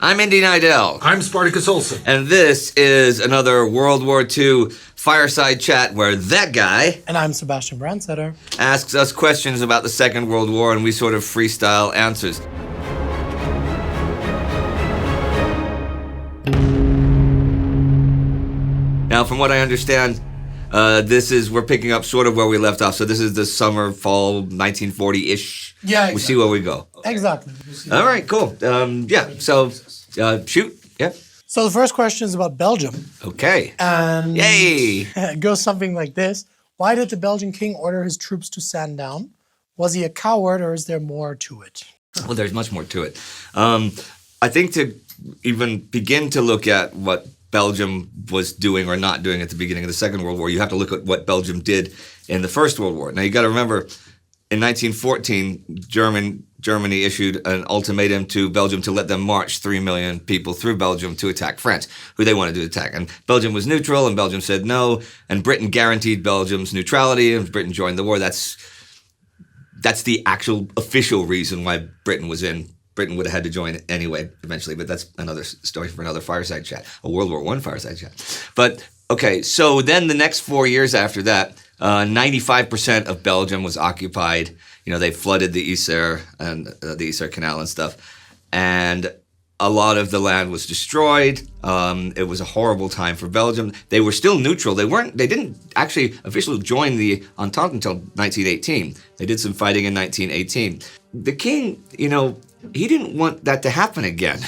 I'm Indy Neidell. I'm Spartacus Olsson. And this is another World War II fireside chat where that guy... And I'm Sebastian Brandstetter. ...asks us questions about the Second World War and we sort of freestyle answers. Now, from what I understand, we're picking up sort of where we left off. So this is the summer, fall, 1940-ish. Yeah, exactly. We'll see where we go. Exactly. All right, cool. Shoot. Yeah. So the first question is about Belgium. Okay. And Yay! it goes something like this. Why did the Belgian king order his troops to stand down? Was he a coward or is there more to it? Well, there's much more to it. I think to even begin to look at what Belgium was doing or not doing at the beginning of the Second World War, you have to look at what Belgium did in the First World War. Now, you got to remember, in 1914, Germany issued an ultimatum to Belgium to let them march 3 million people through Belgium to attack France, who they wanted to attack. And Belgium was neutral, and Belgium said no, and Britain guaranteed Belgium's neutrality, and Britain joined the war. That's the actual official reason why Britain was in. Britain would have had to join anyway, eventually, but that's another story for another fireside chat, a World War I fireside chat. But, okay, so then the next 4 years after that, 95% of Belgium was occupied. You know, they flooded the Yser and the Yser Canal and stuff, and a lot of the land was destroyed. It was a horrible time for Belgium. They were still neutral. They didn't actually officially join the Entente until 1918. They did some fighting in 1918. The king, he didn't want that to happen again.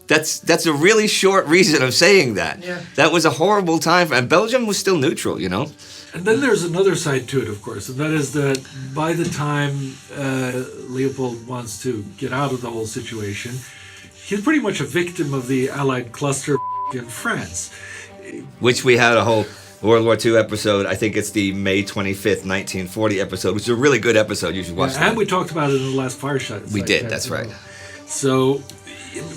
That's a really short reason of saying that. Yeah. That was a horrible time, and Belgium was still neutral, And then there's another side to it, of course, and that is that by the time Leopold wants to get out of the whole situation, he's pretty much a victim of the Allied cluster in France. Which we had a whole World War II episode. I think it's the May 25th, 1940 episode, which is a really good episode. You should watch that. And we talked about it in the last Fireside. We did, that's right. So,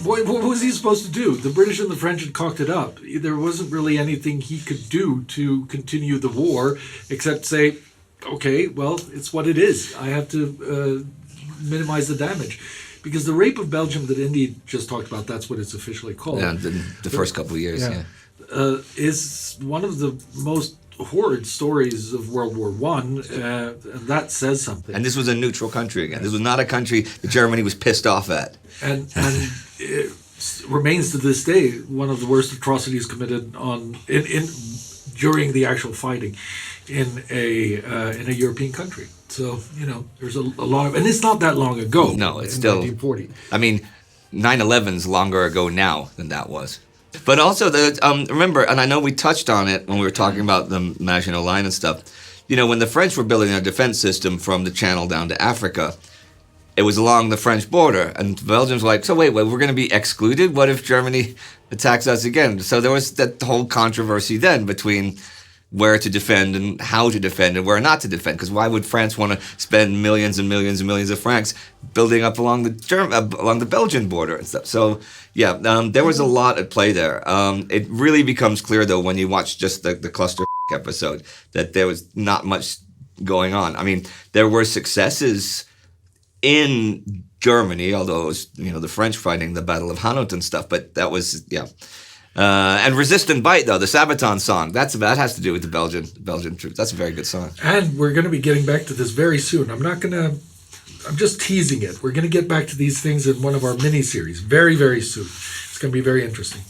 what was he supposed to do? The British and the French had cocked it up. There wasn't really anything he could do to continue the war, except say, okay, well, it's what it is. I have to minimize the damage. Because the rape of Belgium that Indy just talked about, that's what it's officially called. Yeah, the first couple of years, yeah. Is one of the most horrid stories of World War I, and that says something. And this was a neutral country again. This was not a country that Germany was pissed off at. And it remains to this day one of the worst atrocities committed during the actual fighting in a European country. So, there's a lot of, and it's not that long ago. No, it's still 1940. I mean, 9/11's longer ago now than that was. But also, remember, and I know we touched on it when we were talking about the Maginot Line and stuff, when the French were building their defense system from the Channel down to Africa, it was along the French border, and Belgium's like, so wait, we're going to be excluded? What if Germany attacks us again? So there was that whole controversy then between where to defend and how to defend and where not to defend, because why would France want to spend millions and millions and millions of francs building up along the Belgian border and stuff? So yeah, there was a lot at play there. It really becomes clear though when you watch just the cluster episode that there was not much going on. I mean, there were successes in Germany, although it was the French fighting the Battle of Hanot and stuff, but that was and Resist and Bite, though, the Sabaton song, that has to do with the Belgian troops. That's a very good song. And we're going to be getting back to this very soon. I'm just teasing it. We're going to get back to these things in one of our mini-series very, very soon. It's going to be very interesting.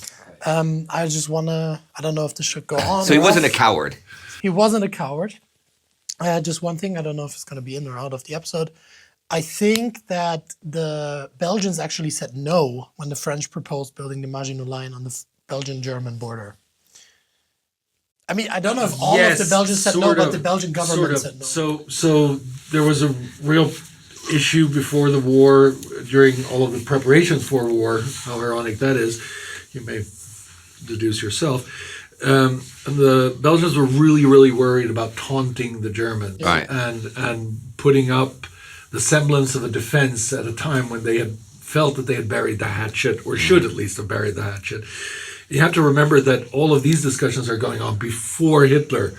I just want to, I don't know if this should go on. So he wasn't a coward. He wasn't a coward. Just one thing, I don't know if it's going to be in or out of the episode. I think that the Belgians actually said no when the French proposed building the Maginot Line on the Belgian-German border. I mean, I don't know if all of the Belgians said no, but the Belgian government said no. So there was a real issue before the war, during all of the preparations for war, how ironic that is, you may deduce yourself. And the Belgians were really, really worried about taunting the Germans, right, and putting up the semblance of a defense at a time when they had felt that they had buried the hatchet, or should at least have buried the hatchet. You have to remember that all of these discussions are going on before Hitler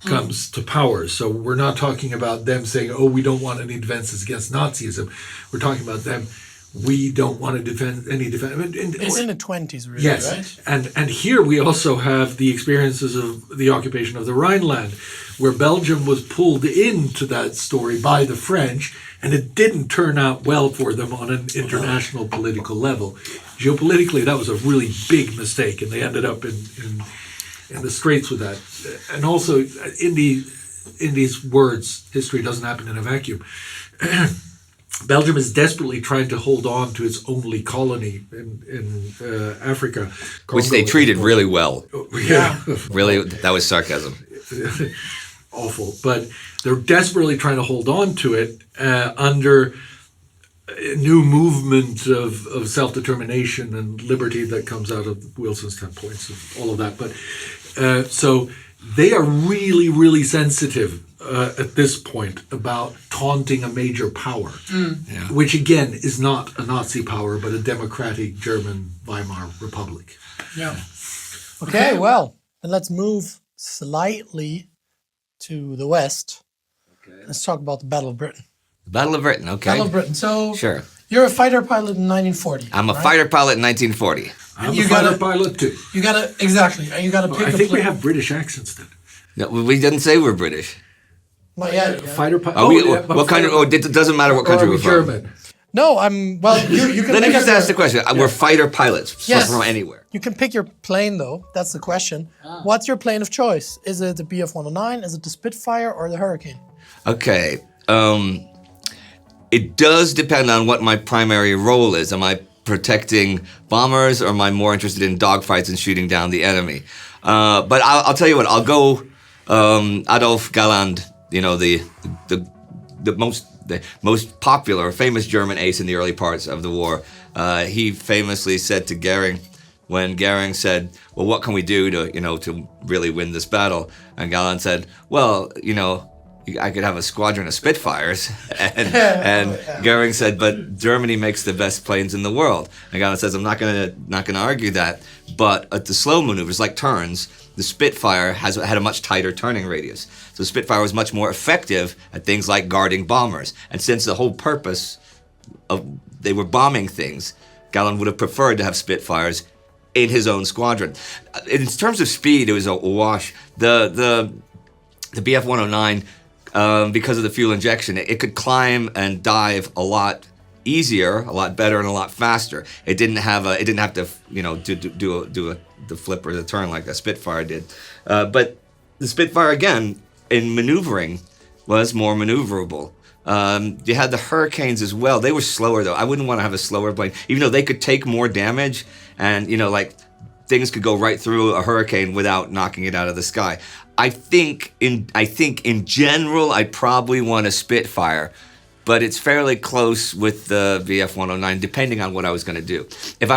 comes to power. So we're not talking about them saying, oh, we don't want any defenses against Nazism. We're talking about them we don't want to defend any defense. It's in the 20s, really, Yes, right? and here we also have the experiences of the occupation of the Rhineland, where Belgium was pulled into that story by the French, and it didn't turn out well for them on an international political level. Geopolitically, that was a really big mistake, and they ended up in the straits with that. And also, Indy's words, history doesn't happen in a vacuum. Belgium is desperately trying to hold on to its only colony in Africa. Which they treated really well. Yeah. Really, that was sarcasm. Awful. But they're desperately trying to hold on to it under a new movement of self-determination and liberty that comes out of Wilson's 10 points and all of that. But so they are really, really sensitive at this point about taunting a major power, which again is not a Nazi power, but a democratic German Weimar Republic. Yeah. Okay, well, then let's move slightly to the west. Okay. Let's talk about the Battle of Britain. The Battle of Britain, okay. Battle of Britain. So sure. You're a fighter pilot in 1940. I'm a fighter pilot in 1940. I'm a fighter pilot too. You gotta exactly. You gotta pick. I think we have British accents then. No, we didn't say we're British. Not yet. Fighter pilot. What country? It doesn't matter what country we're from. German. No, I'm. Well, you can. Let me pick just up ask the question. We're fighter pilots from anywhere. You can pick your plane though. That's the question. What's your plane of choice? Is it the Bf-109? Is it the Spitfire or the Hurricane? Okay. It does depend on what my primary role is. Am I protecting bombers, or am I more interested in dogfights and shooting down the enemy? But I'll tell you what. I'll go Adolf Galland. You know, the most popular, famous German ace in the early parts of the war. He famously said to Goering, when Goering said, "Well, what can we do to really win this battle?" And Galland said, "Well, I could have a squadron of Spitfires." And Goering said, "But Germany makes the best planes in the world." And Galland says, "I'm not gonna argue that, but at the slow maneuvers like turns, the Spitfire had a much tighter turning radius. So Spitfire was much more effective at things like guarding bombers. And since the whole purpose of they were bombing things, Galland would have preferred to have Spitfires in his own squadron." In terms of speed, it was a wash. The Bf-109, because of the fuel injection, it could climb and dive a lot easier, a lot better, and a lot faster. It didn't have to do the flip or the turn like the Spitfire did. But the Spitfire, again, in maneuvering, was more maneuverable. You had the Hurricanes as well. They were slower though. I wouldn't want to have a slower plane, even though they could take more damage, and things could go right through a Hurricane without knocking it out of the sky. I think in general, I'd probably want a Spitfire, but it's fairly close with the Bf-109, depending on what I was going to do. If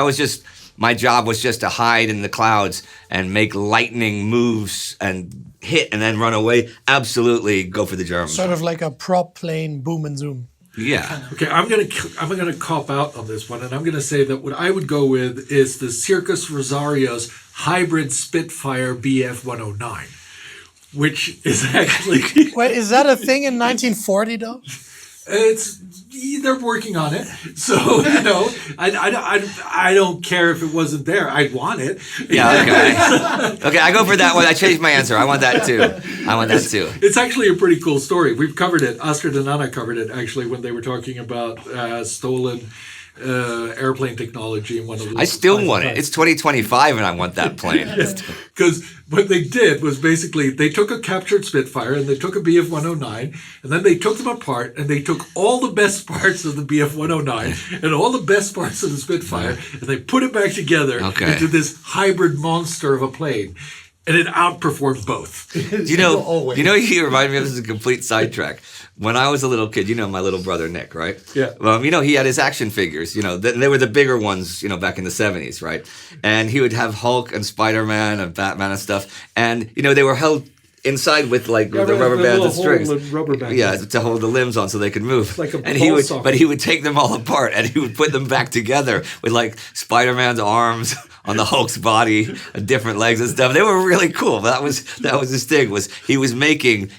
my job was just to hide in the clouds and make lightning moves and hit and then run away, absolutely go for the Germans. Sort of like a prop plane boom and zoom. Yeah. Okay, I'm gonna cop out on this one, and I'm gonna say that what I would go with is the Circus Rosario's hybrid Spitfire Bf-109, which is actually Wait, is that a thing in 1940 though? They're working on it, so I don't care if it wasn't there. I'd want it. Yeah, okay. Okay, I go for that one. I changed my answer. I want that too. It's actually a pretty cool story. We've covered it. Astrid and Anna covered it actually when they were talking about stolen airplane technology in one of the. I still want it. It's 2025, and I want that plane. Because what they did was basically they took a captured Spitfire and they took a Bf-109, and then they took them apart and they took all the best parts of the Bf-109 and all the best parts of the Spitfire, and they put it back together into this hybrid monster of a plane. And it outperformed both. You remind me of, this is a complete sidetrack. When I was a little kid, my little brother Nick, right? Yeah. He had his action figures. They were the bigger ones, back in the 70s, right? And he would have Hulk and Spider-Man and Batman and stuff. And they were held inside with like the right, rubber the bands little and strings. hole and rubber bands. Yeah, to hold the limbs on so they could move. Like a and he ball would, socket. but he would take them all apart and he would put them back together with like Spider-Man's arms on the Hulk's body, different legs and stuff. They were really cool. That was his thing. Was he was making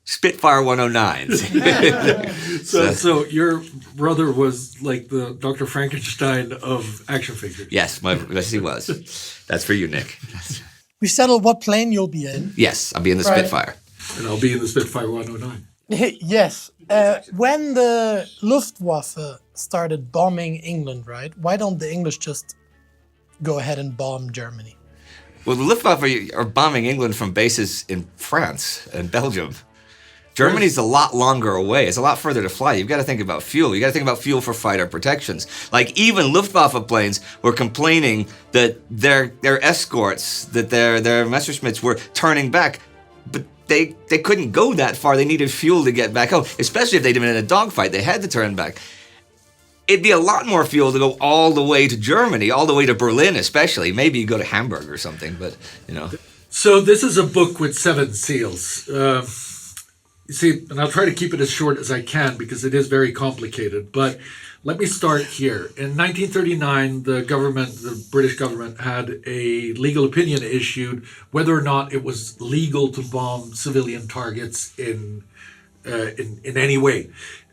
Spitfire 109s. So your brother was like the Dr. Frankenstein of action figures. Yes, yes, he was. That's for you, Nick. We settled what plane you'll be in. Yes, I'll be in the Right. Spitfire. And I'll be in the Spitfire 109. Yes. When the Luftwaffe started bombing England, right? Why don't the English just go ahead and bomb Germany? Well, the Luftwaffe are bombing England from bases in France and Belgium. Germany's a lot longer away. It's a lot further to fly. You've got to think about fuel. You got to think about fuel for fighter protections. Like even Luftwaffe planes were complaining that their escorts, that their Messerschmitts were turning back, but they couldn't go that far. They needed fuel to get back home, especially if they'd been in a dogfight. They had to turn back. It'd be a lot more fuel to go all the way to Germany, all the way to Berlin, especially. Maybe you go to Hamburg or something, but you know. So this is a book with 7 seals. You see, and I'll try to keep it as short as I can because it is very complicated. But let me start here. In 1939, the British government, had a legal opinion issued whether or not it was legal to bomb civilian targets in any way,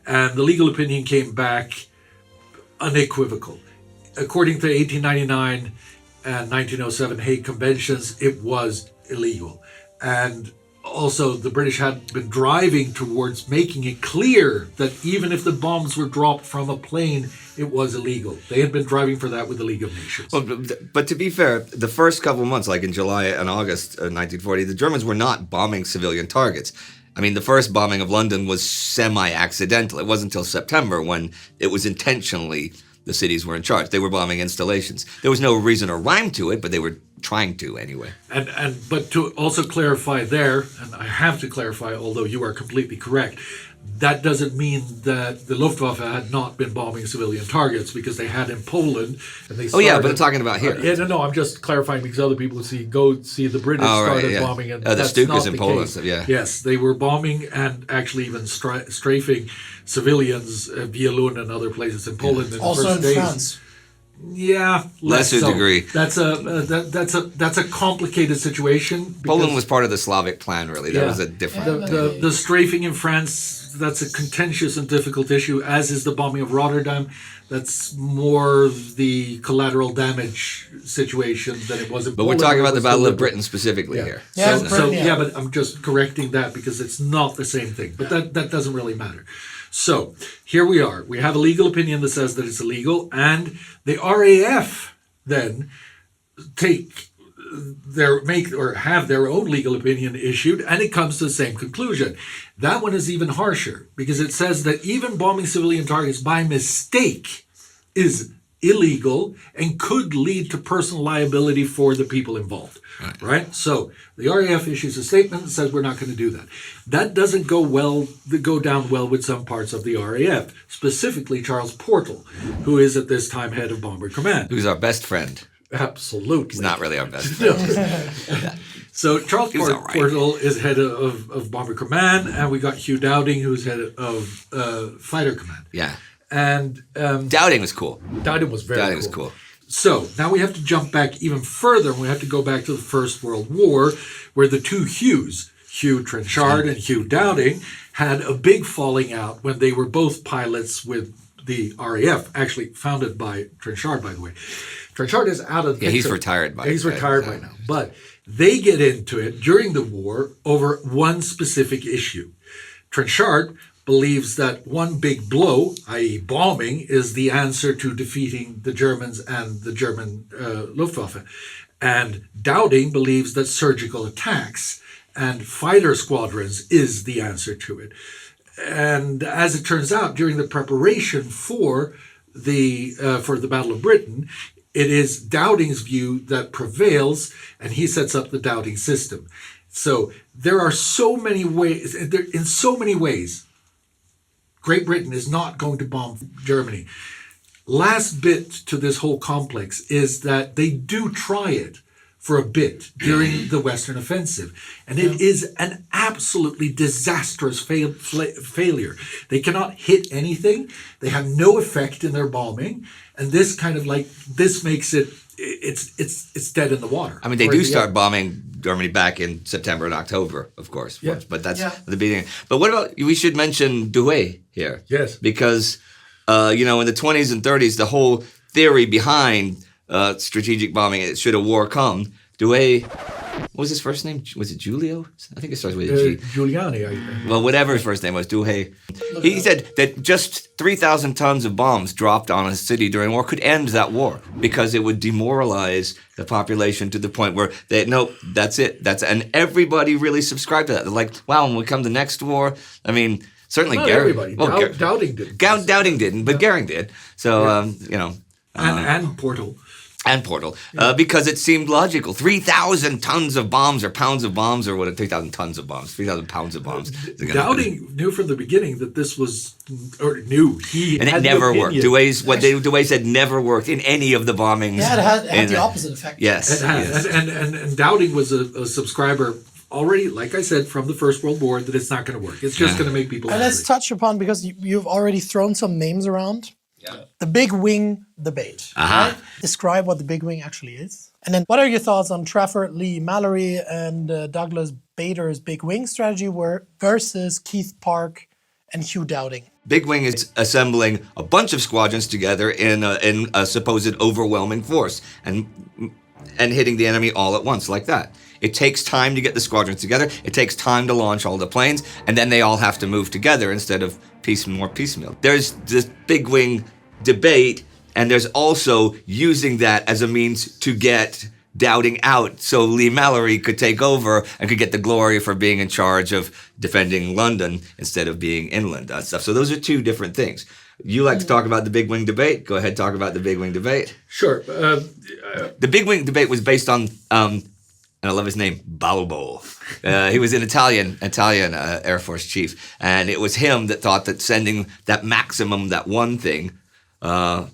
and the legal opinion came back unequivocal. According to 1899 and 1907 Hague Conventions, it was illegal, and also, the British had been driving towards making it clear that even if the bombs were dropped from a plane, it was illegal. They had been driving for that with the League of Nations. Well, but to be fair, the first couple of months, like in July and August 1940, the Germans were not bombing civilian targets. I mean, the first bombing of London was semi-accidental. It wasn't until September when it was intentionally the cities were in charge. They were bombing installations. There was no reason or rhyme to it, but they were trying to anyway. But to also clarify there, and I have to clarify, although you are completely correct, that doesn't mean that the Luftwaffe had not been bombing civilian targets, because they had in Poland, and they started, but I'm talking about here. No, I'm just clarifying because other people go see the British started bombing, and the that's Stukas not in the Poland. case. So, yeah. Yes, they were bombing and actually even strafing civilians via Lund and other places in Poland. In Also the first in days. France. Yeah, lesser degree. That's a complicated situation. Poland was part of the Slavic plan, really. That was a different. The strafing in France, that's a contentious and difficult issue, as is the bombing of Rotterdam. That's more the collateral damage situation than it was in But Poland. we're talking about the Battle of Britain specifically here. Yeah, But I'm just correcting that because it's not the same thing. But that doesn't really matter. So here we are. We have a legal opinion that says that it's illegal, and the RAF then have their own legal opinion issued, and it comes to the same conclusion. That one is even harsher because it says that even bombing civilian targets by mistake is illegal and could lead to personal liability for the people involved. Right? So the RAF issues a statement that says we're not going to do that. That doesn't go down well with some parts of the RAF, specifically Charles Portal, who is at this time head of Bomber Command. Who's our best friend. Absolutely. He's not really our best friend. So Charles right. Portal is head of Bomber Command, and we got Hugh Dowding, who's head of Fighter Command. Yeah. And Dowding was cool. Dowding was very Dowding was cool. So now we have to jump back even further. We have to go back to the First World War, where the two Hughs, Hugh Trenchard and Hugh Dowding, had a big falling out when they were both pilots with the RAF, actually founded by Trenchard, by the way. Trenchard is out of the picture. He's retired by He's retired by now. But they get into it during the war over one specific issue. Trenchard believes that one big blow, i.e. bombing, is the answer to defeating the Germans and the German Luftwaffe. And Dowding believes that surgical attacks and fighter squadrons is the answer to it. And as it turns out, during the preparation for the Battle of Britain, it is Dowding's view that prevails, and he sets up the Dowding system. So there are so many ways, in so many ways, Great Britain is not going to bomb Germany. Last bit to this whole complex is that they do try it for a bit during the Western Offensive. And it is an absolutely disastrous failure. They cannot hit anything. They have no effect in their bombing. And this this makes it's dead in the water. I mean, they do start bombing Germany back in September and October, of course. Yeah. But that's the beginning. But what about, we should mention Douai here. Yes. Because, in the 20s and 30s, the whole theory behind strategic bombing, should a war come, Douai, what was his first name? Was it Giulio? I think it starts with a G. Giuliani, I think. Well, whatever his first name was, Douai. He said that just 3,000 tons of bombs dropped on a city during war could end that war because it would demoralize the population to the point where nope, that's it. And everybody really subscribed to that. They're like, wow, when we come to the next war, I mean, certainly Not Goering. everybody. Well, Dowding didn't. Dowding didn't, but Goering did. So, And Portal. And Portal, because it seemed logical. 3,000 tons of bombs or pounds of bombs or 3,000 tons of bombs, 3,000 pounds of bombs. Dowding knew from the beginning that this was, and it never worked. Douai said never worked in any of the bombings. Yeah, it had the opposite effect. Yes. And Dowding was a subscriber already, like I said, from the First World War, that it's not going to work. It's just going to make people And angry. let's touch upon, because you've already thrown some names around. Yeah. The big wing debate. Right? Describe what the big wing actually is. And then what are your thoughts on Trafford, Lee Mallory, and Douglas Bader's big wing strategy versus Keith Park and Hugh Dowding? Big wing is assembling a bunch of squadrons together in a supposed overwhelming force and hitting the enemy all at once like that. It takes time to get the squadrons together. It takes time to launch all the planes, and then they all have to move together instead of more piecemeal. There's this big wing debate, and there's also using that as a means to get Dowding out so Lee Mallory could take over and could get the glory for being in charge of defending London instead of being inland and stuff. So those are two different things. You like to talk about the big wing debate? Go ahead, talk about the big wing debate. Sure. The big wing debate was based on, and I love his name, Balbo. He was an Italian Air Force chief, and it was him that thought that sending that maximum, that one thing,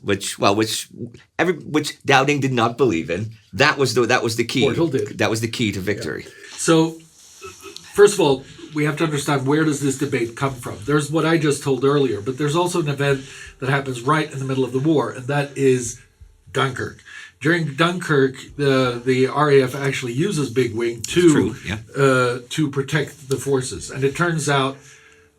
which Dowding did not believe in. That was the key. Portal did. That was the key to victory. Yeah. So, first of all, we have to understand, where does this debate come from? There's what I just told earlier, but there's also an event that happens right in the middle of the war, and that is Dunkirk. During Dunkirk, the RAF actually uses big wing to protect the forces, and it turns out,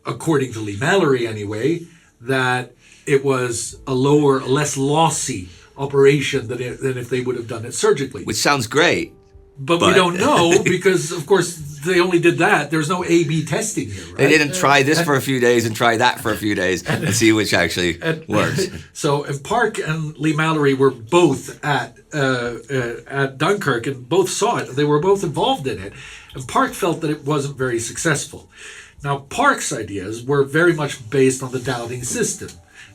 according to Lee Mallory anyway, that it was a less lossy operation than if they would have done it surgically. Which sounds great. But we don't know, because, of course, they only did that. There's no A/B testing here, right? They didn't try this for a few days and try that for a few days and see which actually works. So, Park and Lee Mallory were both at Dunkirk and both saw it. They were both involved in it. And Park felt that it wasn't very successful. Now, Park's ideas were very much based on the Dowding system.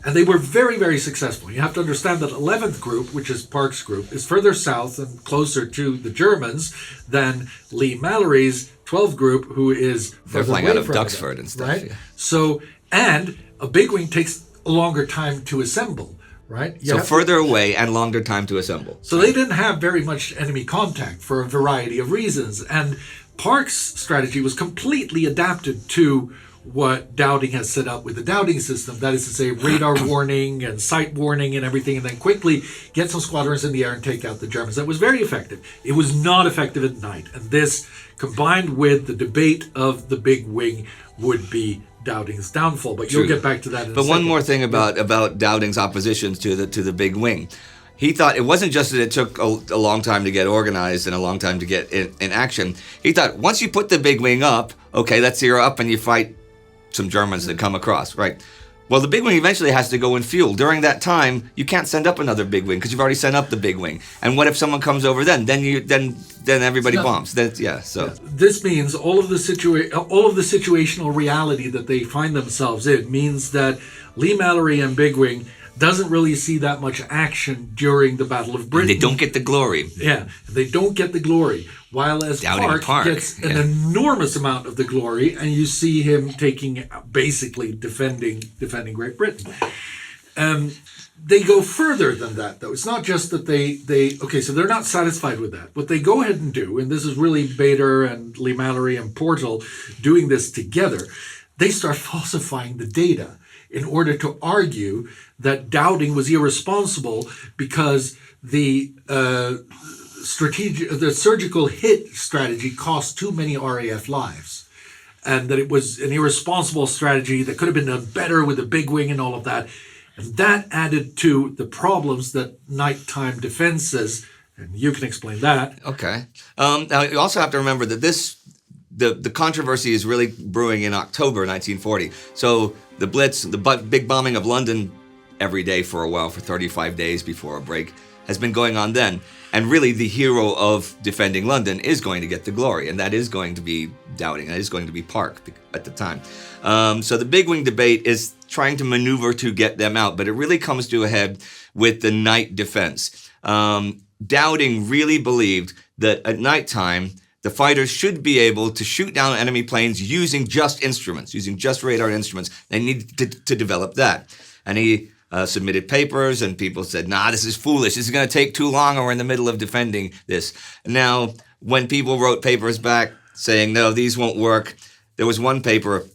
And they were very, very successful. You have to understand that 11th Group, which is Park's group, is further south and closer to the Germans than Lee Mallory's 12th Group, who is they're flying out of Duxford and stuff. Right? Yeah. So, and a big wing takes a longer time to assemble, right? So further away and longer time to assemble. So they didn't have very much enemy contact for a variety of reasons. And Park's strategy was completely adapted to what Dowding has set up with the Dowding system. That is to say, radar warning and sight warning and everything, and then quickly get some squadrons in the air and take out the Germans. That was very effective. It was not effective at night. And this, combined with the debate of the big wing, would be Dowding's downfall. But you'll get back to that in a second. But one more thing about Dowding's opposition to the big wing. He thought it wasn't just that it took a long time to get organized and a long time to get in action. He thought once you put the big wing up, okay, let's zero up and you fight some Germans that come across, right? Well, the big wing eventually has to go and fuel. During that time, you can't send up another big wing because you've already sent up the big wing. And what if someone comes over then? Then everybody bombs. This means all of the situational reality that they find themselves in means that Lee Mallory and big wing doesn't really see that much action during the Battle of Britain. And they don't get the glory. Yeah, they don't get the glory. While as Park gets an enormous amount of the glory, and you see him basically defending Great Britain. They go further than that, though. It's not just that so they're not satisfied with that. What they go ahead and do, and this is really Bader and Lee Mallory and Portal doing this together, they start falsifying the data in order to argue that Dowding was irresponsible because the surgical hit strategy cost too many RAF lives, and that it was an irresponsible strategy that could have been done better with a big wing and all of that. And that added to the problems that nighttime defenses, and you can explain that. Okay. Now you also have to remember that the controversy is really brewing in October 1940. So the Blitz, the big bombing of London every day for a while, for 35 days before a break, has been going on then. And really the hero of defending London is going to get the glory, and that is going to be Dowding. That is going to be Park at the time. So the big wing debate is trying to maneuver to get them out, but it really comes to a head with the night defense. Dowding really believed that at nighttime, the fighters should be able to shoot down enemy planes using just instruments, using just radar instruments. They needed to develop that. And he submitted papers, and people said, nah, this is foolish. This is going to take too long, and we're in the middle of defending this. Now, when people wrote papers back saying, no, these won't work, there was one paper,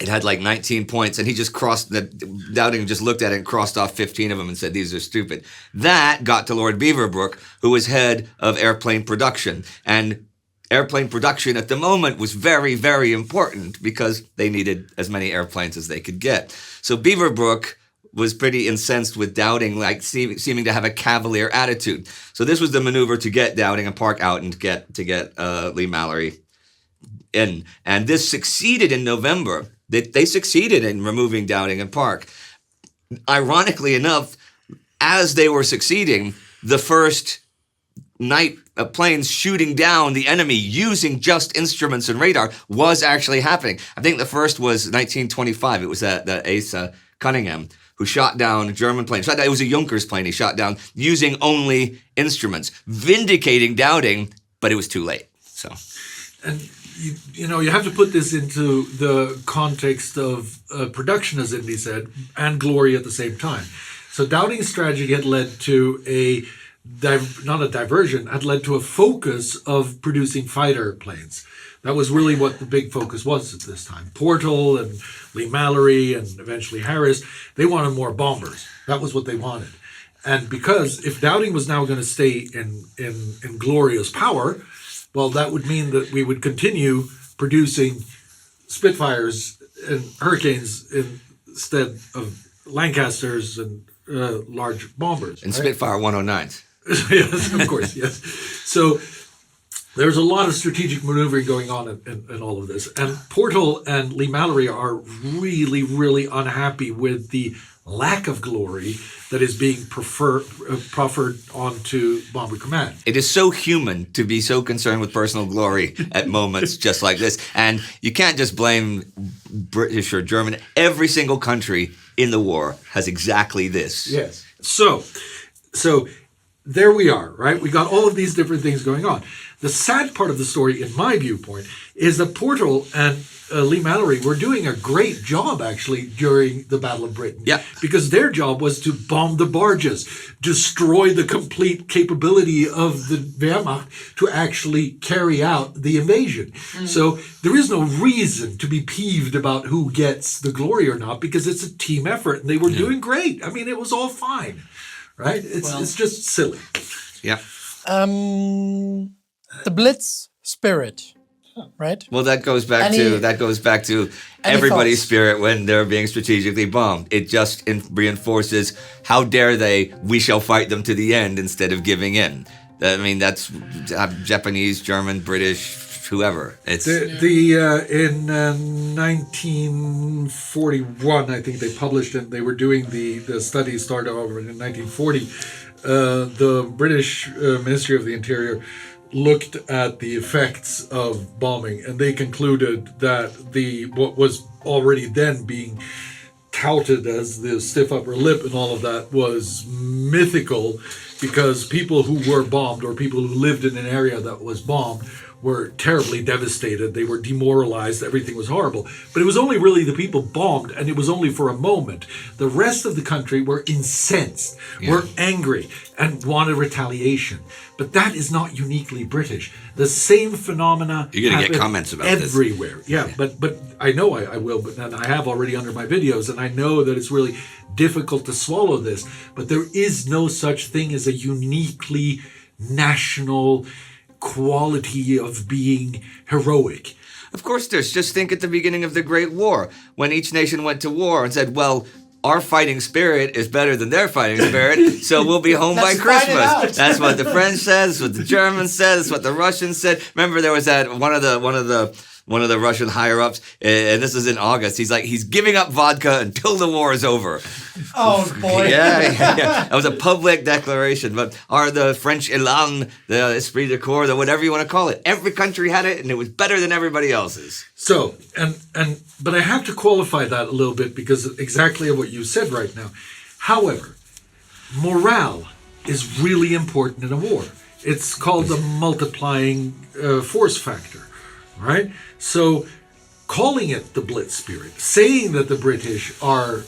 it had like 19 points, and he just Dowding just looked at it and crossed off 15 of them and said, these are stupid. That got to Lord Beaverbrook, who was head of airplane production. And airplane production at the moment was very, very important because they needed as many airplanes as they could get. So Beaverbrook was pretty incensed with Dowding, like seeming to have a cavalier attitude. So this was the maneuver to get Dowding and Park out and to get Lee Mallory in. And this succeeded in November. They succeeded in removing Dowding and Park. Ironically enough, as they were succeeding, the first night planes shooting down the enemy using just instruments and radar was actually happening. I think the first was 1925. It was the Ace Cunningham, who shot down a German plane. It was a Junkers plane he shot down using only instruments, vindicating Dowding, but it was too late. So, and you have to put this into the context of production, as Indy said, and glory at the same time. So Dowding's strategy had led to not a diversion, had led to a focus of producing fighter planes. That was really what the big focus was at this time. Portal and Lee Mallory and eventually Harris, they wanted more bombers. That was what they wanted. And because if Dowding was now going to stay in glorious power, well, that would mean that we would continue producing Spitfires and Hurricanes instead of Lancasters and large bombers. And right? Spitfire 109s. Yes, of course, yes. So there's a lot of strategic maneuvering going on in all of this. And Portal and Lee Mallory are really, really unhappy with the lack of glory that is being proffered onto Bomber Command. It is so human to be so concerned with personal glory at moments just like this. And you can't just blame British or German. Every single country in the war has exactly this. Yes. So there we are, right? We got all of these different things going on. The sad part of the story, in my viewpoint, is that Portal and Lee Mallory were doing a great job, actually, during the Battle of Britain. Yeah. Because their job was to bomb the barges, destroy the complete capability of the Wehrmacht to actually carry out the invasion. Mm. So there is no reason to be peeved about who gets the glory or not, because it's a team effort, and they were doing great. I mean, it was all fine, right? It's just silly. Yeah. The Blitz Spirit, right? Well, that goes back to everybody's thoughts? spirit when they're being strategically bombed. It just reinforces, how dare they, we shall fight them to the end instead of giving in. I mean, that's Japanese, German, British, whoever. It's in 1941, I think they published it. They were doing the study started over in 1940. The British Ministry of the Interior looked at the effects of bombing, and they concluded that what was already then being touted as the stiff upper lip and all of that was mythical, because people who were bombed or people who lived in an area that was bombed were terribly devastated. They were demoralized. Everything was horrible. But it was only really the people bombed, and it was only for a moment. The rest of the country were incensed, were angry, and wanted retaliation. But that is not uniquely British. The same phenomena You're going to get happen comments about everywhere. this. Yeah, but I know I will, but and I have already under my videos, and I know that it's really difficult to swallow this. But there is no such thing as a uniquely national quality of being heroic. Of course there's. Just think at the beginning of the Great War, when each nation went to war and said, well, our fighting spirit is better than their fighting spirit, so we'll be home by Let's fight it out. Christmas. That's what the French said, that's what the Germans said, that's what the Russians said. Remember there was that one of the Russian higher-ups, and this is in August, he's giving up vodka until the war is over. Oh boy. Yeah. That was a public declaration. But are the French Elan, the Esprit de Corps, the whatever you want to call it, every country had it, and it was better than everybody else's. So, but I have to qualify that a little bit because exactly what you said right now. However, morale is really important in a war. It's called the multiplying force factor, right? So, calling it the Blitz Spirit, saying that the British are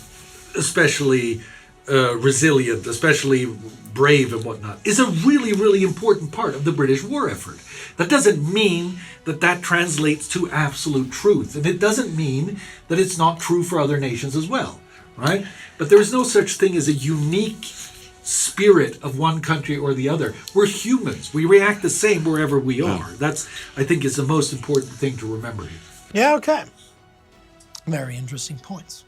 especially resilient, especially brave and whatnot, is a really, really important part of the British war effort. That doesn't mean that translates to absolute truth. And it doesn't mean that it's not true for other nations as well, right? But there is no such thing as a unique spirit of one country or the other. We're humans. We react the same wherever we are. That's, I think, is the most important thing to remember here. Yeah, okay. Very interesting points.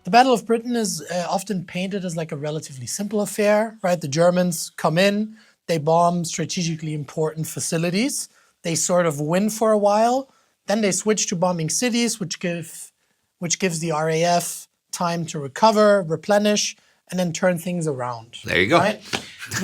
The Battle of Britain is often painted as like a relatively simple affair, right? The Germans come in, they bomb strategically important facilities, they sort of win for a while, then they switch to bombing cities, which gives the RAF time to recover, replenish, and then turn things around. There you go. Right? Is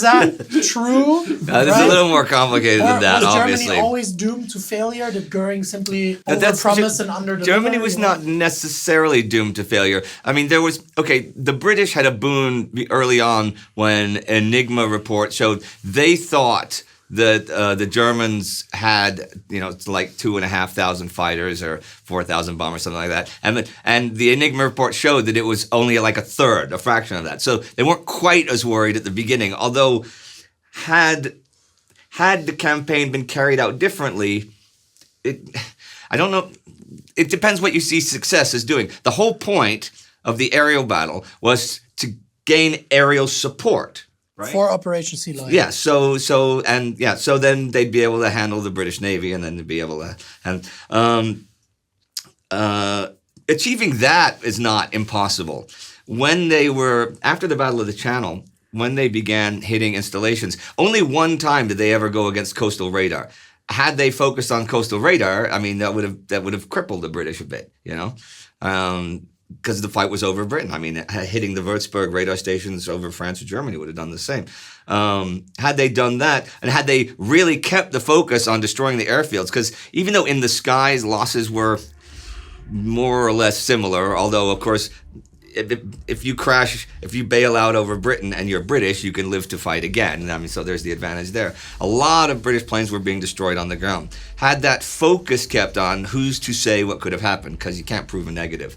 that true? This is a little more complicated than that, was obviously. Germany always doomed to failure? Did Goering simply overpromise and underdeliver? Germany was not necessarily doomed to failure. I mean, the British had a boon early on when Enigma report showed they thought that the Germans had, like 2,500 fighters or 4,000 bombers, something like that. And the Enigma report showed that it was only like a fraction of that. So they weren't quite as worried at the beginning. Although, had the campaign been carried out differently, I don't know. It depends what you see success as doing. The whole point of the aerial battle was to gain aerial support. Right? For Operation Sea Lion. Yeah, so then they'd be able to handle the British Navy, and then they'd be able to achieving that is not impossible. When they were after the Battle of the Channel, when they began hitting installations, only one time did they ever go against coastal radar. Had they focused on coastal radar, I mean that would have crippled the British a bit, because the fight was over Britain. I mean, hitting the Würzburg radar stations over France or Germany would have done the same. Had they done that, and had they really kept the focus on destroying the airfields, because even though in the skies losses were more or less similar, although, of course, if you bail out over Britain and you're British, you can live to fight again. I mean, so there's the advantage there. A lot of British planes were being destroyed on the ground. Had that focus kept on, who's to say what could have happened, because you can't prove a negative.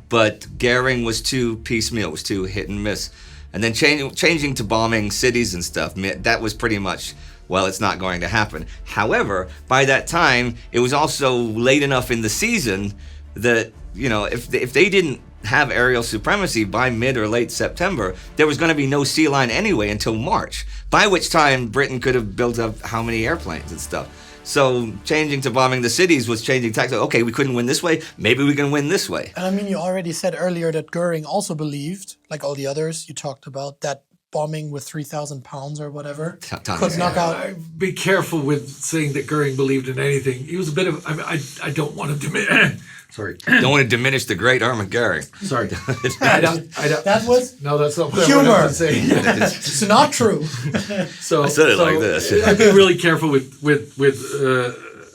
But Goering was too piecemeal, was too hit and miss. And then changing to bombing cities and stuff, that was pretty much, well, it's not going to happen. However, by that time, it was also late enough in the season that, if they didn't have aerial supremacy by mid or late September, there was going to be no sea line anyway until March, by which time Britain could have built up how many airplanes and stuff. So changing to bombing the cities was changing tactics. Okay, we couldn't win this way. Maybe we can win this way. And I mean, you already said earlier that Goering also believed, like all the others you talked about, that bombing with 3,000 pounds or whatever could knock out. Be careful with saying that Goering believed in anything. He was a bit of. I don't want to diminish. Sorry. Don't want to diminish the great Armin Goering. Sorry. That was no, that's not what humor. I wanted to say. It's not true. I said it like this. I'd be really careful with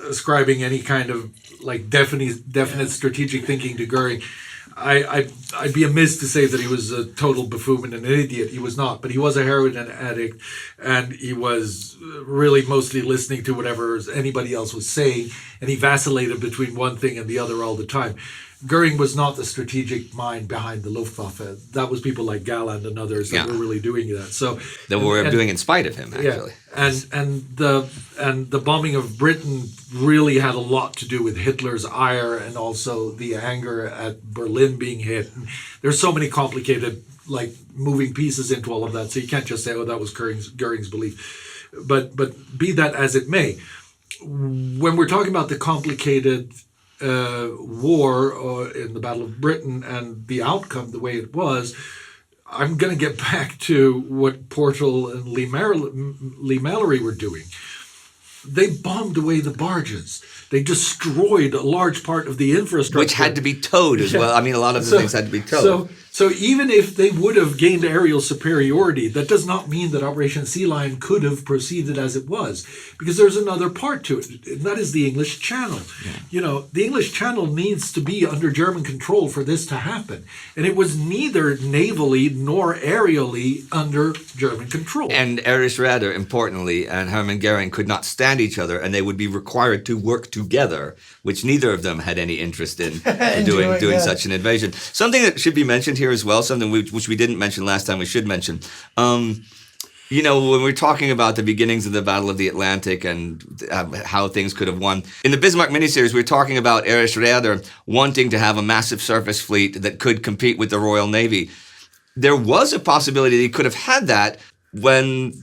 ascribing any kind of like definite strategic thinking to Goering. I'd be amiss to say that he was a total buffoon and an idiot. He was not, but he was a heroin addict, and he was really mostly listening to whatever anybody else was saying, and he vacillated between one thing and the other all the time. Goering was not the strategic mind behind the Luftwaffe. That was people like Galland and others that were really doing that. So that were doing in spite of him, actually. Yeah. And the bombing of Britain really had a lot to do with Hitler's ire and also the anger at Berlin being hit. And there's so many complicated moving pieces into all of that. So you can't just say, oh, that was Goering's belief. But be that as it may, when we're talking about the complicated war in the Battle of Britain and the outcome the way it was, I'm going to get back to what Portal and Lee Mallory were doing. They bombed away the barges. They destroyed a large part of the infrastructure. Which had to be towed as well. I mean, a lot of the things had to be towed. So even if they would have gained aerial superiority, that does not mean that Operation Sea Lion could have proceeded as it was, because there's another part to it, and that is the English Channel. Yeah. The English Channel needs to be under German control for this to happen, and it was neither navally nor aerially under German control. And Erich Raeder, importantly, and Hermann Goering could not stand each other, and they would be required to work together, which neither of them had any interest in doing such an invasion. Something that should be mentioned here as well, something which we didn't mention last time, we should mention. When we're talking about the beginnings of the Battle of the Atlantic and how things could have won, in the Bismarck miniseries, we were talking about Erich Raeder wanting to have a massive surface fleet that could compete with the Royal Navy. There was a possibility that he could have had that when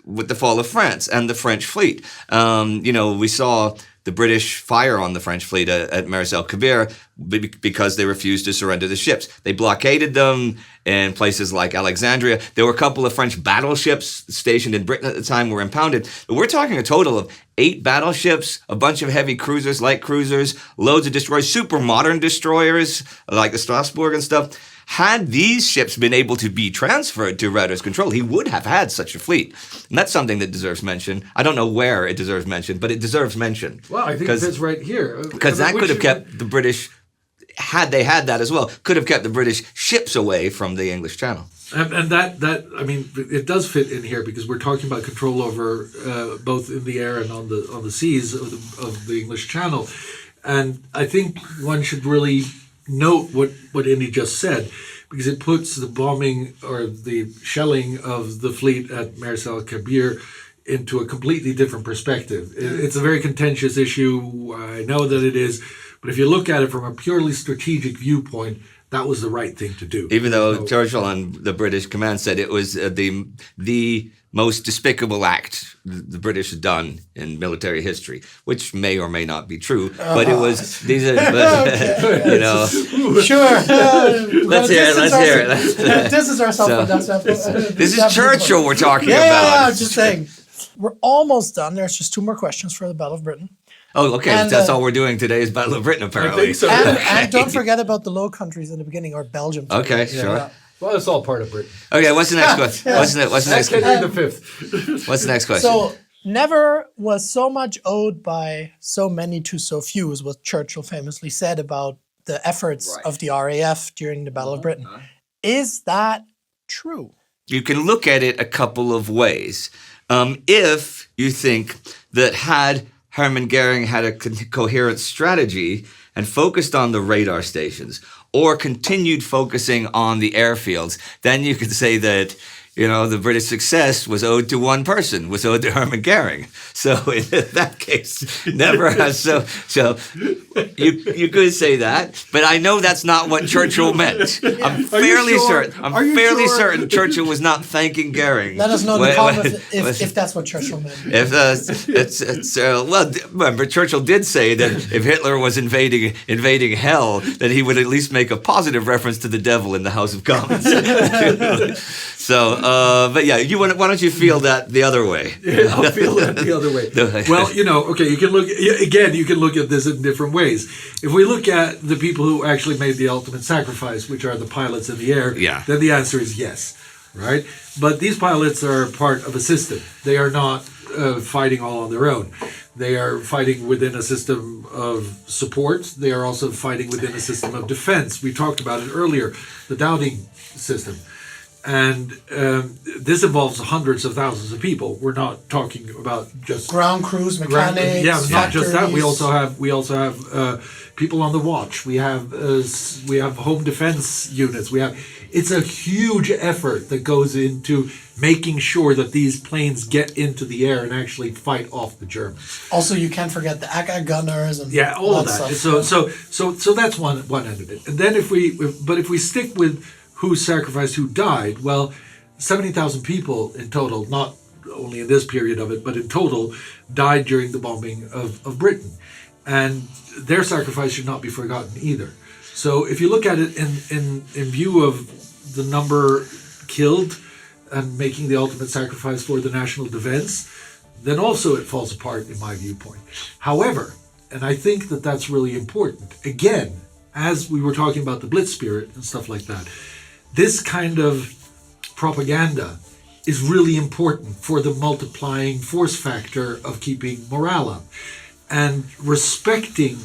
with the fall of France and the French fleet. We saw the British fire on the French fleet at Mers el Kabir because they refused to surrender the ships. They blockaded them in places like Alexandria. There were a couple of French battleships stationed in Britain at the time were impounded. But we're talking a total of 8 battleships, a bunch of heavy cruisers, light cruisers, loads of destroyers, super modern destroyers like the Strasbourg and stuff. Had these ships been able to be transferred to Raeder's control, he would have had such a fleet. And that's something that deserves mention. I don't know where it deserves mention, but it deserves mention. Well, I think that's right here. Because that could have kept the British, had they had that as well, could have kept the British ships away from the English Channel. And that I mean, it does fit in here because we're talking about control over both in the air and on the seas of the English Channel. And I think one should really note what Indy just said, because it puts the bombing or the shelling of the fleet at Mers el Kabir into a completely different perspective. It's a very contentious issue. I know that it is, but if you look at it from a purely strategic viewpoint, that was the right thing to do. Even though Churchill and the British command said it was the most despicable act the British had done in military history, which may or may not be true, but it was, these are, Sure. Let's hear it. This is ourselves. This is Churchill we're talking about. Yeah, I'm just saying. We're almost done. There's just 2 more questions for the Battle of Britain. Oh, okay. And, that's all we're doing today is Battle of Britain, apparently. I think so. And don't forget about the Low Countries in the beginning, or Belgium. Okay, sure. Yeah. Well, it's all part of Britain. Okay, what's the next question? What's the next question? Henry V. What's the next question? So, never was so much owed by so many to so few, is what Churchill famously said about the efforts of the RAF during the Battle of Britain. Is that true? You can look at it a couple of ways. If you think that had Hermann Goering had a coherent strategy and focused on the radar stations or continued focusing on the airfields, then you could say that, the British success was owed to one person, was owed to Hermann Goering. So in that case, never has so you could say that, but I know that's not what Churchill meant. I'm fairly certain Churchill was not thanking Goering. Let us know in the comments if that's what Churchill meant. Remember, Churchill did say that if Hitler was invading hell, that he would at least make a positive reference to the devil in the House of Commons. So, but yeah, why don't you feel that the other way? Yeah, I'll feel that the other way. Well, okay, you can look at this in different ways. If we look at the people who actually made the ultimate sacrifice, which are the pilots in the air, then the answer is yes. right? But these pilots are part of a system. They are not fighting all on their own. They are fighting within a system of support. They are also fighting within a system of defense. We talked about it earlier, the Dowding system. And this involves hundreds of thousands of people. We're not talking about just Ground crews, mechanics, yeah, not just that. We factories. also have people on the watch. We have home defense units. It's a huge effort that goes into making sure that these planes get into the air and actually fight off the Germans. Also, you can't forget the AK gunners and All of that. stuff. So that's one end of it. And then if we stick with who sacrificed, who died, well, 70,000 people in total, not only in this period of it, but in total, died during the bombing of Britain. And their sacrifice should not be forgotten either. So if you look at it in view of the number killed and making the ultimate sacrifice for the national defense, then also it falls apart in my viewpoint. However, and I think that that's really important, again, as we were talking about the Blitz Spirit and stuff like that, this kind of propaganda is really important for the multiplying force factor of keeping morale up and respecting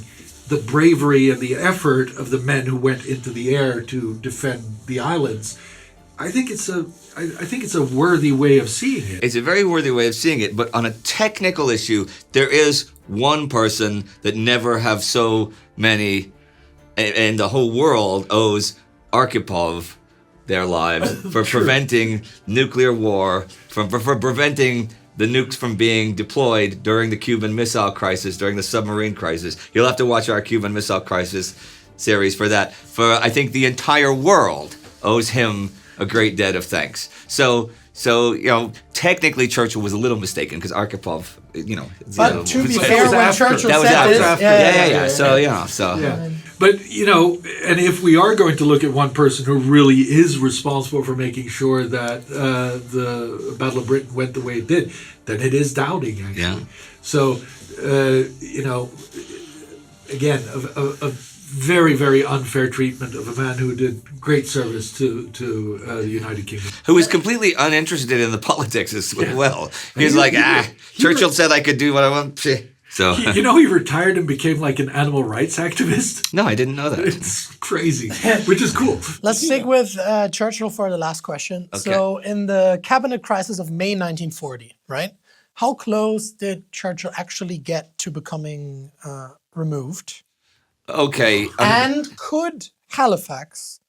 the bravery and the effort of the men who went into the air to defend the islands. I think it's a worthy way of seeing it. It's a very worthy way of seeing it, but on a technical issue, there is one person that never have so many, and the whole world owes Arkhipov their lives for preventing nuclear war, for preventing the nukes from being deployed during the Cuban Missile Crisis, during the submarine crisis. You'll have to watch our Cuban Missile Crisis series for that. For I think the entire world owes him a great debt of thanks. So technically Churchill was a little mistaken because Arkhipov, But to be It fair, was when after. Churchill That was said this, after. yeah. But, and if we are going to look at one person who really is responsible for making sure that the Battle of Britain went the way it did, then it is Dowding, actually. Yeah. So, again, a very, very unfair treatment of a man who did great service to the United Kingdom. Who was completely uninterested in the politics as well. He was like, Churchill said I could do what I want. So He retired and became like an animal rights activist. no, I didn't know that. It's crazy, which is cool. Let's stick with Churchill for the last question. Okay. So, in the cabinet crisis of May 1940, right? How close did Churchill actually get to becoming removed? Okay. And could Halifax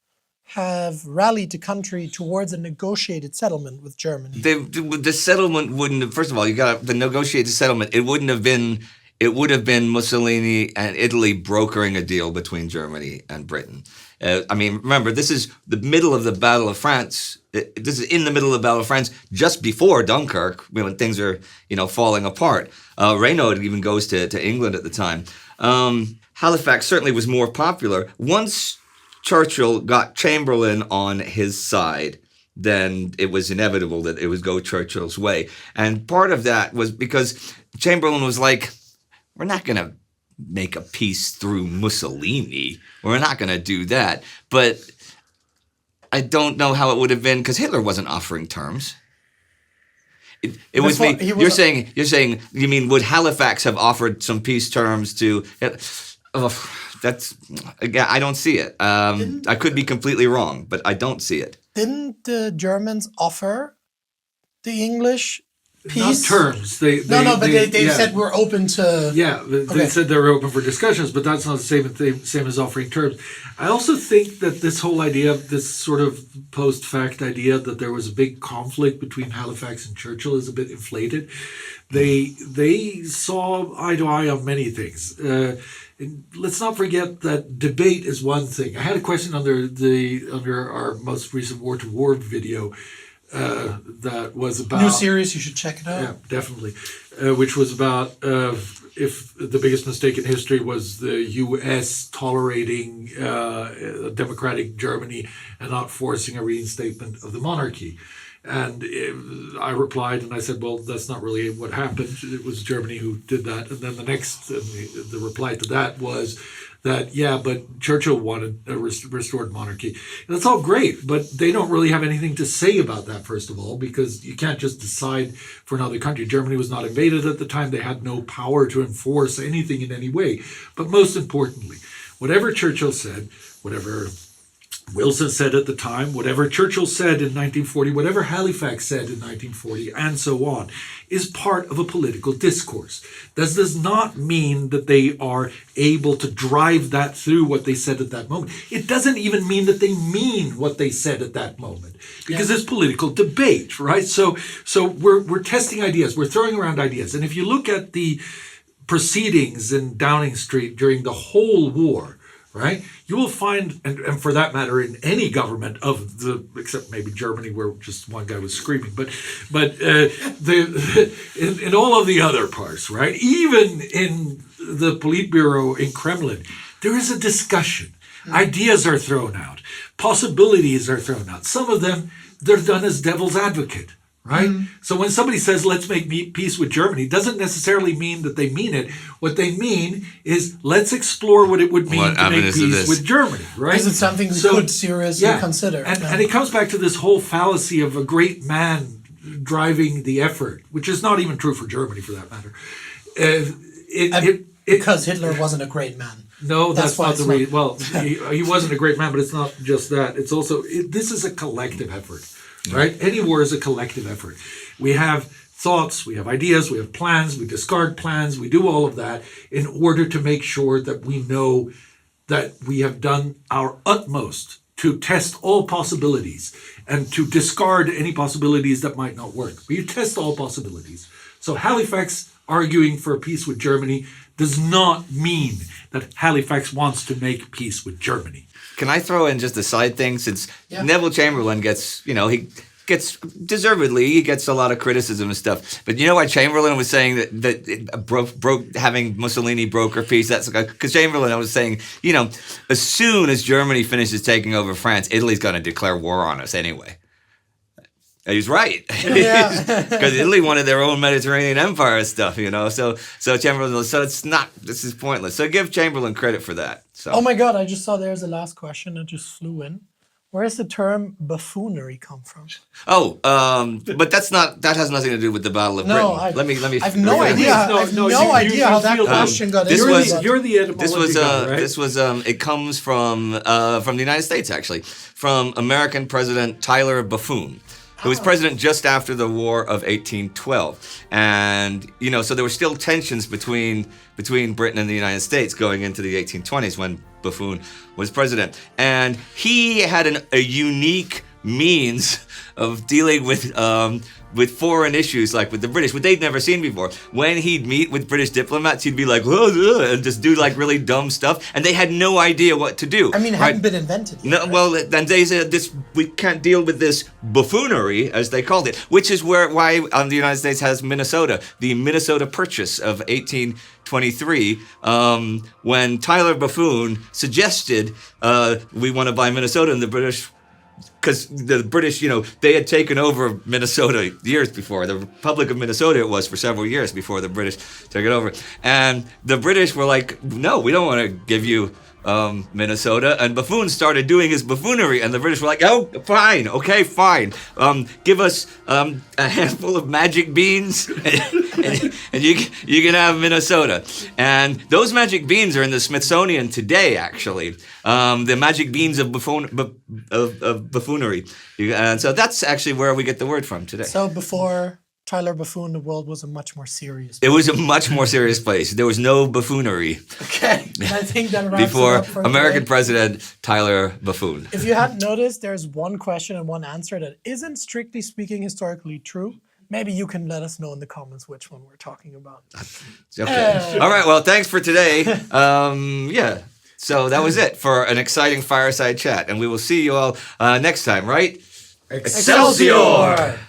have rallied the country towards a negotiated settlement with Germany? The settlement wouldn't have, first of all, you got the negotiated settlement. It would have been Mussolini and Italy brokering a deal between Germany and Britain. Remember, this is the middle of the Battle of France. This is in the middle of the Battle of France, just before Dunkirk, when things are, falling apart. Reynaud even goes to England at the time. Halifax certainly was more popular. Once Churchill got Chamberlain on his side, then it was inevitable that it would go Churchill's way. And part of that was because Chamberlain was like, we're not going to make a peace through Mussolini. We're not going to do that. But I don't know how it would have been because Hitler wasn't offering terms. You're saying you mean would Halifax have offered some peace terms to? That's again, I don't see it. I could be completely wrong, but I don't see it. Didn't the Germans offer the English peace? Not terms. They said we're open to. Yeah, they said they were open for discussions, but that's not the same as offering terms. I also think that this whole idea, this sort of post-fact idea that there was a big conflict between Halifax and Churchill is a bit inflated. They saw eye to eye on many things. Let's not forget that debate is one thing. I had a question under our most recent War to War video that was about New series, you should check it out. Yeah, definitely. Which was about if the biggest mistake in history was the U.S. tolerating democratic Germany and not forcing a reinstatement of the monarchy. And I replied and I said, well, that's not really what happened. It was Germany who did that. And then the reply to that was that, yeah, but Churchill wanted a restored monarchy. And that's all great, but they don't really have anything to say about that, first of all, because you can't just decide for another country. Germany was not invaded at the time. They had no power to enforce anything in any way. But most importantly, whatever Churchill said, whatever Wilson said at the time, whatever Churchill said in 1940, whatever Halifax said in 1940, and so on, is part of a political discourse. This does not mean that they are able to drive that through what they said at that moment. It doesn't even mean that they mean what they said at that moment, because it's political debate, right? So we're testing ideas, we're throwing around ideas. And if you look at the proceedings in Downing Street during the whole war, right, you will find, and for that matter, in any government of the, except maybe Germany, where just one guy was screaming, but in all of the other parts, right, even in the Politburo in Kremlin, there is a discussion. Ideas are thrown out. Possibilities are thrown out. Some of them, they're done as devil's advocate. Right? So when somebody says, let's make peace with Germany, doesn't necessarily mean that they mean it. What they mean is, let's explore what it would mean to make peace with Germany. Right? Is it something we could seriously consider? And it comes back to this whole fallacy of a great man driving the effort, which is not even true for Germany, for that matter. Because Hitler wasn't a great man. No, that's not the reason. Well, he wasn't a great man, but it's not just that. It's also, this is a collective effort. Right? Any war is a collective effort. We have thoughts, we have ideas, we have plans, we discard plans, we do all of that in order to make sure that we know that we have done our utmost to test all possibilities and to discard any possibilities that might not work. But you test all possibilities. So Halifax arguing for peace with Germany does not mean that Halifax wants to make peace with Germany. Can I throw in just a side thing? Since Neville Chamberlain gets, he gets, deservedly, he gets a lot of criticism and stuff. But you know why Chamberlain was saying that it broke having Mussolini broker peace? That's because Chamberlain was saying, as soon as Germany finishes taking over France, Italy's going to declare war on us anyway. And he's right, because Italy wanted their own Mediterranean Empire stuff, So Chamberlain, this is pointless. So give Chamberlain credit for that. So. Oh my God! I just saw there's a last question that just flew in. Where does the term buffoonery come from? Oh, but that has nothing to do with the Battle of Britain. Let me. I have no idea. I have no idea how that question got in. You're the etymology guy, right? This was. It comes from the United States, actually, from American President Tyler Buffoon, who was president just after the War of 1812. And, so there were still tensions between Britain and the United States going into the 1820s when Buffoon was president. And he had a unique means of dealing with foreign issues, like with the British, what they'd never seen before. When he'd meet with British diplomats, he'd be like, and just do like really dumb stuff, and they had no idea what to do. I mean, it hadn't been invented yet. No, right? Well, then they said we can't deal with this buffoonery, as they called it, which is why the United States has Minnesota, the Minnesota Purchase of 1823, when Tyler Buffoon suggested we want to buy Minnesota, and the British. Because the British, they had taken over Minnesota years before. The Republic of Minnesota it was for several years before the British took it over. And the British were like, no, we don't want to give you Minnesota. And Buffoon started doing his buffoonery. And the British were like, oh, fine. Okay, fine. Give us a handful of magic beans and you can have Minnesota. And those magic beans are in the Smithsonian today, actually. The magic beans of buffoonery. And so that's actually where we get the word from today. So before Tyler Buffoon, the world was a much more serious place. It was a much more serious place. There was no buffoonery. Okay. I think that wraps before it up for American today. President Tyler Buffoon. If you hadn't noticed, there's one question and one answer that isn't strictly speaking historically true. Maybe you can let us know in the comments which one we're talking about. Okay. All right. Well, thanks for today. So that was it for an exciting fireside chat. And we will see you all next time, right? Excelsior!